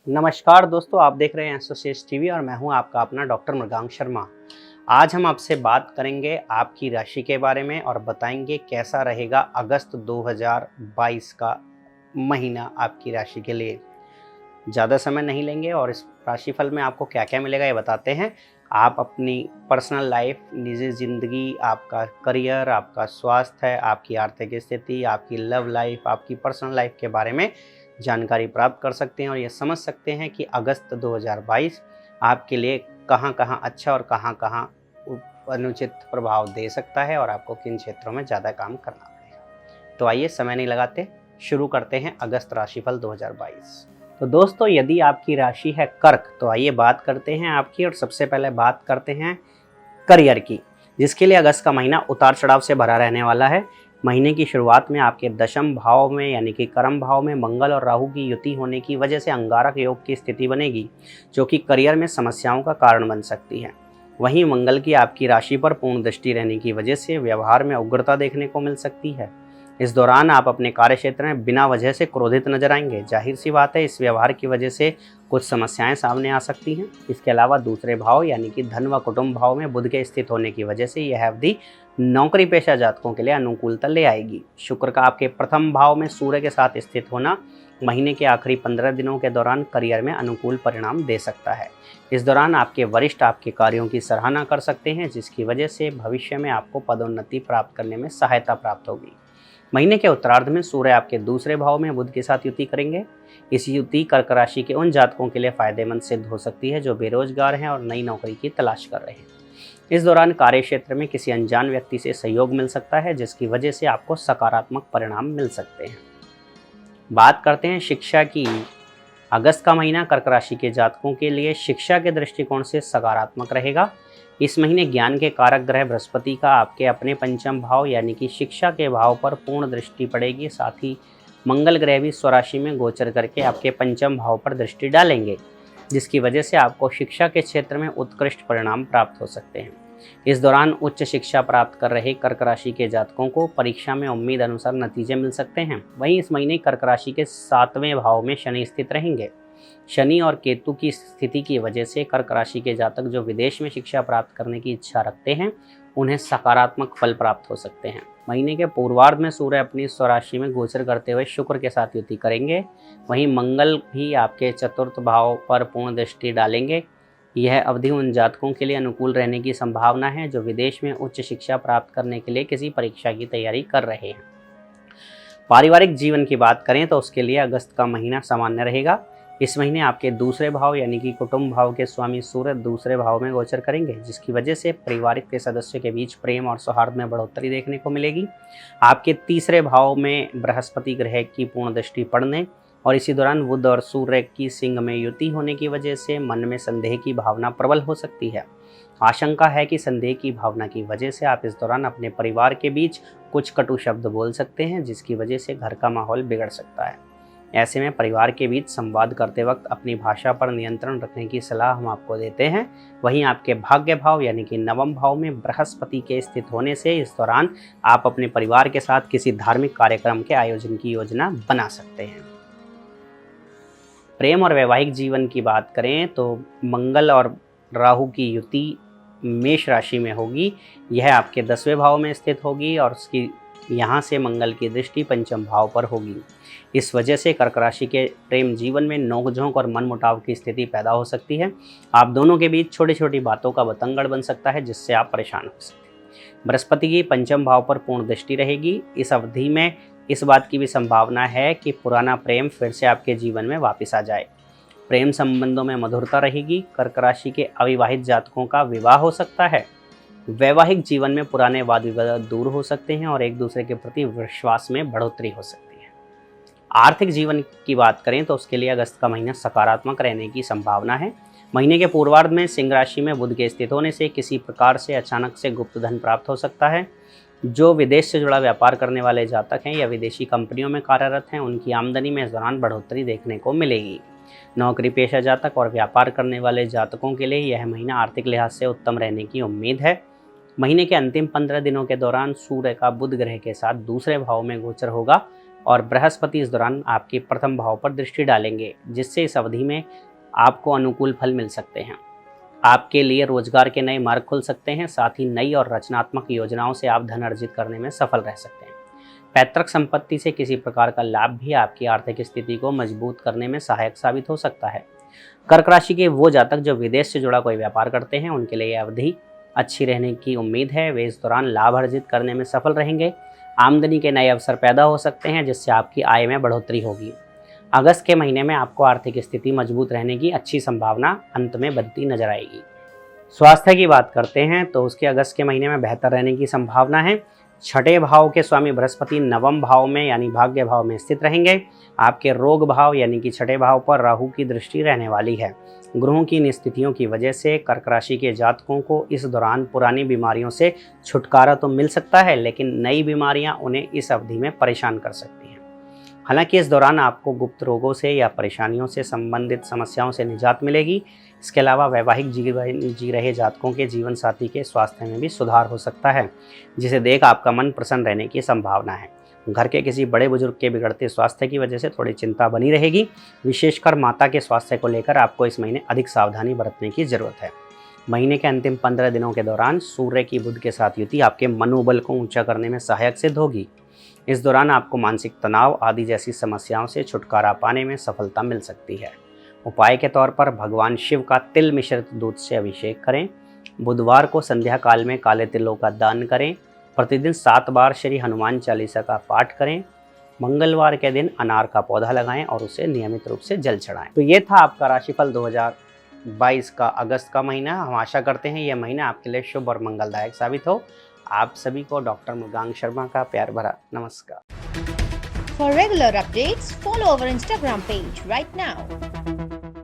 नमस्कार दोस्तों, आप देख रहे हैं एसोसिएट्स टीवी और मैं हूं आपका अपना डॉक्टर मृगांक शर्मा। आज हम आपसे बात करेंगे आपकी राशि के बारे में और बताएंगे कैसा रहेगा अगस्त 2022 का महीना आपकी राशि के लिए। ज़्यादा समय नहीं लेंगे और इस राशिफल में आपको क्या-क्या मिलेगा ये बताते हैं। आप अपनी पर्सनल लाइफ, निजी ज़िंदगी, आपका करियर, आपका स्वास्थ्य, आपकी आर्थिक स्थिति, आपकी लव लाइफ, आपकी पर्सनल लाइफ के बारे में जानकारी प्राप्त कर सकते हैं और ये समझ सकते हैं कि अगस्त 2022 आपके लिए कहाँ-कहाँ अच्छा और कहाँ-कहाँ अनुचित प्रभाव दे सकता है और आपको किन क्षेत्रों में ज़्यादा काम करना पड़ेगा। तो आइए समय नहीं लगाते, शुरू करते हैं अगस्त राशिफल 2022। तो दोस्तों, यदि आपकी राशि है कर्क, तो आइए बात करते हैं आपकी और सबसे पहले बात करते हैं करियर की, जिसके लिए अगस्त का महीना उतार चढ़ाव से भरा रहने वाला है। महीने की शुरुआत में आपके दशम भाव में यानी कि कर्म भाव में मंगल और राहु की युति होने की वजह से अंगारक योग की स्थिति बनेगी, जो कि करियर में समस्याओं का कारण बन सकती है। वहीं मंगल की आपकी राशि पर पूर्ण दृष्टि रहने की वजह से व्यवहार में उग्रता देखने को मिल सकती है। इस दौरान आप अपने कार्य क्षेत्र में बिना वजह से क्रोधित नजर आएंगे। जाहिर सी बात है, इस व्यवहार की वजह से कुछ समस्याएं सामने आ सकती हैं। इसके अलावा दूसरे भाव यानी कि धन व कुटुंब भाव में बुध के स्थित होने की वजह से यह अवधि नौकरी पेशा जातकों के लिए अनुकूलता ले आएगी। शुक्र का आपके प्रथम भाव में सूर्य के साथ स्थित होना महीने के आखिरी 15 दिनों के दौरान करियर में अनुकूल परिणाम दे सकता है। इस दौरान आपके वरिष्ठ आपके कार्यों की सराहना कर सकते हैं, जिसकी वजह से भविष्य में आपको पदोन्नति प्राप्त करने में सहायता प्राप्त होगी। महीने के उत्तरार्ध में सूर्य आपके दूसरे भाव में बुध के साथ युति करेंगे। इस युति कर्क राशि के उन जातकों के लिए फायदेमंद सिद्ध हो सकती है जो बेरोजगार हैं और नई नौकरी की तलाश कर रहे हैं। इस दौरान कार्य क्षेत्र में किसी अनजान व्यक्ति से सहयोग मिल सकता है, जिसकी वजह से आपको सकारात्मक परिणाम मिल सकते हैं। बात करते हैं शिक्षा की। अगस्त का महीना कर्क राशि के जातकों के लिए शिक्षा के दृष्टिकोण से सकारात्मक रहेगा। इस महीने ज्ञान के कारक ग्रह बृहस्पति का आपके अपने पंचम भाव यानी कि शिक्षा के भाव पर पूर्ण दृष्टि पड़ेगी। साथ ही मंगल ग्रह भी स्वराशि में गोचर करके आपके पंचम भाव पर दृष्टि डालेंगे, जिसकी वजह से आपको शिक्षा के क्षेत्र में उत्कृष्ट परिणाम प्राप्त हो सकते हैं। इस दौरान उच्च शिक्षा प्राप्त कर रहे कर्क राशि के जातकों को परीक्षा में उम्मीद अनुसार नतीजे मिल सकते हैं। वहीं इस महीने कर्क राशि के 7वें भाव में शनि स्थित रहेंगे। शनि और केतु की स्थिति की वजह से कर्क राशि के जातक जो विदेश में शिक्षा प्राप्त करने की इच्छा रखते हैं, उन्हें सकारात्मक फल प्राप्त हो सकते हैं। महीने के पूर्वार्ध में सूर्य अपनी स्वराशि में गोचर करते हुए शुक्र के साथ युति करेंगे। वहीं मंगल भी आपके चतुर्थ भाव पर पूर्ण दृष्टि डालेंगे। यह अवधि उन जातकों के लिए अनुकूल रहने की संभावना है जो विदेश में उच्च शिक्षा प्राप्त करने के लिए किसी परीक्षा की तैयारी कर रहे हैं। पारिवारिक जीवन की बात करें तो उसके लिए अगस्त का महीना सामान्य रहेगा। इस महीने आपके दूसरे भाव यानी कि कुटुंब भाव के स्वामी सूर्य दूसरे भाव में गोचर करेंगे, जिसकी वजह से परिवारिक के सदस्यों के बीच प्रेम और सौहार्द में बढ़ोतरी देखने को मिलेगी। आपके तीसरे भाव में बृहस्पति ग्रह की पूर्ण दृष्टि पड़ने और इसी दौरान बुध और सूर्य की सिंह में युति होने की वजह से मन में संदेह की भावना प्रबल हो सकती है। आशंका है कि संदेह की भावना की वजह से आप इस दौरान अपने परिवार के बीच कुछ कटु शब्द बोल सकते हैं, जिसकी वजह से घर का माहौल बिगड़ सकता है। ऐसे में परिवार के बीच संवाद करते वक्त अपनी भाषा पर नियंत्रण रखने की सलाह हम आपको देते हैं। वहीं आपके भाग्य भाव यानी कि नवम भाव में बृहस्पति के स्थित होने से इस दौरान आप अपने परिवार के साथ किसी धार्मिक कार्यक्रम के आयोजन की योजना बना सकते हैं। प्रेम और वैवाहिक जीवन की बात करें तो मंगल और राहु की युति मेष राशि में होगी। यह आपके 10वें भाव में स्थित होगी और उसकी यहाँ से मंगल की दृष्टि पंचम भाव पर होगी। इस वजह से कर्क राशि के प्रेम जीवन में नोकझोंक और मनमुटाव की स्थिति पैदा हो सकती है। आप दोनों के बीच छोटी छोटी बातों का बतंगड़ बन सकता है, जिससे आप परेशान हो सकते हैं। बृहस्पति की पंचम भाव पर पूर्ण दृष्टि रहेगी। इस अवधि में इस बात की भी संभावना है कि पुराना प्रेम फिर से आपके जीवन में वापस आ जाए। प्रेम संबंधों में मधुरता रहेगी। कर्क राशि के अविवाहित जातकों का विवाह हो सकता है। वैवाहिक जीवन में पुराने वाद विवाद दूर हो सकते हैं और एक दूसरे के प्रति विश्वास में बढ़ोतरी हो सकती है। आर्थिक जीवन की बात करें तो उसके लिए अगस्त का महीना सकारात्मक रहने की संभावना है। महीने के पूर्वार्ध में सिंह राशि में बुध के स्थित होने से किसी प्रकार से अचानक से गुप्त धन प्राप्त हो सकता है। जो विदेश से जुड़ा व्यापार करने वाले जातक हैं या विदेशी कंपनियों में कार्यरत हैं, उनकी आमदनी में इस दौरान बढ़ोतरी देखने को मिलेगी। नौकरी पेशा जातक और व्यापार करने वाले जातकों के लिए यह महीना आर्थिक लिहाज से उत्तम रहने की उम्मीद है। महीने के अंतिम 15 दिनों के दौरान सूर्य का बुध ग्रह के साथ दूसरे भाव में गोचर होगा। और बृहस्पति इस दौरान आपके प्रथम भाव पर दृष्टि डालेंगे, जिससे इस अवधि में आपको अनुकूल फल मिल सकते हैं। आपके लिए रोजगार के नए मार्ग खुल सकते हैं, साथ ही नई और रचनात्मक योजनाओं से आप धन अर्जित करने में सफल रह सकते हैं। पैतृक संपत्ति से किसी प्रकार का लाभ भी आपकी आर्थिक स्थिति को मजबूत करने में सहायक साबित हो सकता है। कर्क राशि के वो जातक जो विदेश से जुड़ा कोई व्यापार करते हैं, उनके लिए यह अवधि अच्छी रहने की उम्मीद है। वे इस दौरान लाभ अर्जित करने में सफल रहेंगे। आमदनी के नए अवसर पैदा हो सकते हैं, जिससे आपकी आय में बढ़ोतरी होगी। अगस्त के महीने में आपको आर्थिक स्थिति मजबूत रहने की अच्छी संभावना अंत में बनती नजर आएगी। स्वास्थ्य की बात करते हैं तो उसके अगस्त के महीने में बेहतर रहने की संभावना है। छठे भाव के स्वामी बृहस्पति नवम भाव में यानी भाग्य भाव में स्थित रहेंगे। आपके रोग भाव यानी कि छठे भाव पर राहु की दृष्टि रहने वाली है। ग्रहों की इन स्थितियों की वजह से कर्क राशि के जातकों को इस दौरान पुरानी बीमारियों से छुटकारा तो मिल सकता है, लेकिन नई बीमारियां उन्हें इस अवधि में परेशान कर सकती हैं। हालांकि इस दौरान आपको गुप्त रोगों से या परेशानियों से संबंधित समस्याओं से निजात मिलेगी। इसके अलावा वैवाहिक जी रहे जातकों के जीवन साथी के स्वास्थ्य में भी सुधार हो सकता है, जिसे देख आपका मन प्रसन्न रहने की संभावना है। घर के किसी बड़े बुजुर्ग के बिगड़ते स्वास्थ्य की वजह से थोड़ी चिंता बनी रहेगी। विशेषकर माता के स्वास्थ्य को लेकर आपको इस महीने अधिक सावधानी बरतने की जरूरत है। महीने के अंतिम 15 दिनों के दौरान सूर्य की बुध के साथ युति आपके मनोबल को ऊंचा करने में सहायक सिद्ध होगी। इस दौरान आपको मानसिक तनाव आदि जैसी समस्याओं से छुटकारा पाने में सफलता मिल सकती है। उपाय के तौर पर भगवान शिव का तिल मिश्रित दूध से अभिषेक करें। बुधवार को संध्या काल में काले तिलों का दान करें। प्रतिदिन 7 बार श्री हनुमान चालीसा का पाठ करें। मंगलवार के दिन अनार का पौधा लगाएं और उसे नियमित रूप से जल चढ़ाएं। तो ये था आपका राशिफल 2022 का अगस्त का महीना। हम आशा करते हैं यह महीना आपके लिए शुभ और मंगलदायक साबित हो। आप सभी को डॉक्टर मृगांक शर्मा का प्यार भरा नमस्कार। For regular updates, follow our Instagram page right now.